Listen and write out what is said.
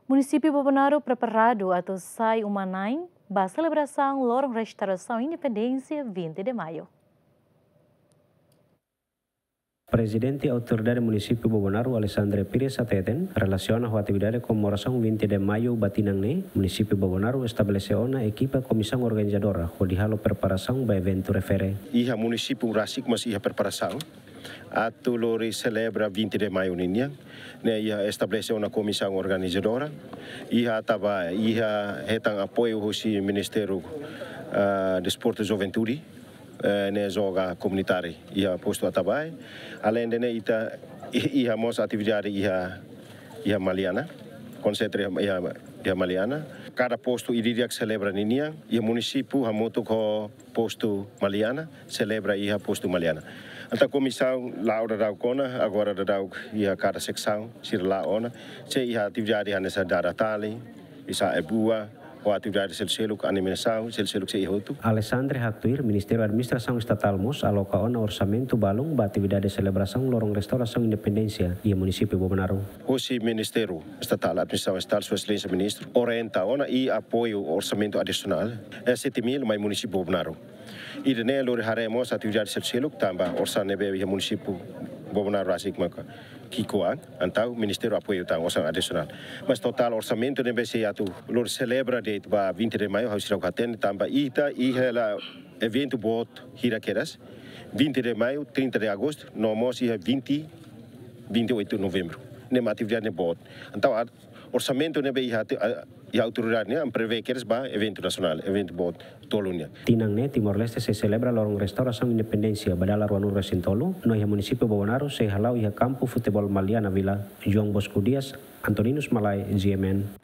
Município Bobanaro preparado atau sai umanain ba celebração Lorong Restauração Independência 20 de maio. Presidente e autoridade do município Bobanaro, Alessandra Pires Ateten, relaciona a atividade com comemoração 20 de maio batinangne, município Bobanaro estabeleceu uma equipa comissão organizadora, onde preparação para evento refere. Iha município Rasik mas iha preparação. Ato lori celebra 20 de maio ninha, né iha estabeleceu uma comissão organizadora. Iha tava iha hetang apoio hosi Ministério de Esporte e Juventude. Ne joga comunitário ia posto a trabalho além de ita ia mos atividade ia maliana concentre ia maliana cada posto iria celebra ninia ia município hamoto ko posto maliana celebra ia posto maliana anta comissão Laura Daukona agora da Dauk ia cada secção sir Laona se ia atividade nessa data tali isa ebua o atividade selseluk animação selseluk se ihotu. Alessandra Haktuir, Ministério da Administração Estatal MOS aloca um orçamento balong ba atividade de celebração Lorong Restauração Independência e município Bobanaro. Hoje Ministério Estatal da Administração Estatal, sua excelência ministro, orienta ona e apoio orçamento adicional é 7.000 mais município Bobanaro. E de nele haremos atividade selseluk tamba orçamento e município Bobanaro Rasik maka Kikoang, então o Ministério apoia o orçamento adicional. Mas total orçamento de BC atu lor celebra de 20 de maio, hau sirau katen tamba ita e ela evento bot hiraqueras 20 de maio, 30 de agosto, nomos ia 28 de novembro. Nem atividade de bot. Então orçamento de BC e a autoridade prevê que eles evento nacional, evento bot tolunya. Tinangne Timor-Leste se celebra Lorong Restauração Independência badala ruanur Resintolo, no município Bobanaro se halau ia campo futebol Maliana Vila, João Bosco Dias, Antoninus Malay, GMN.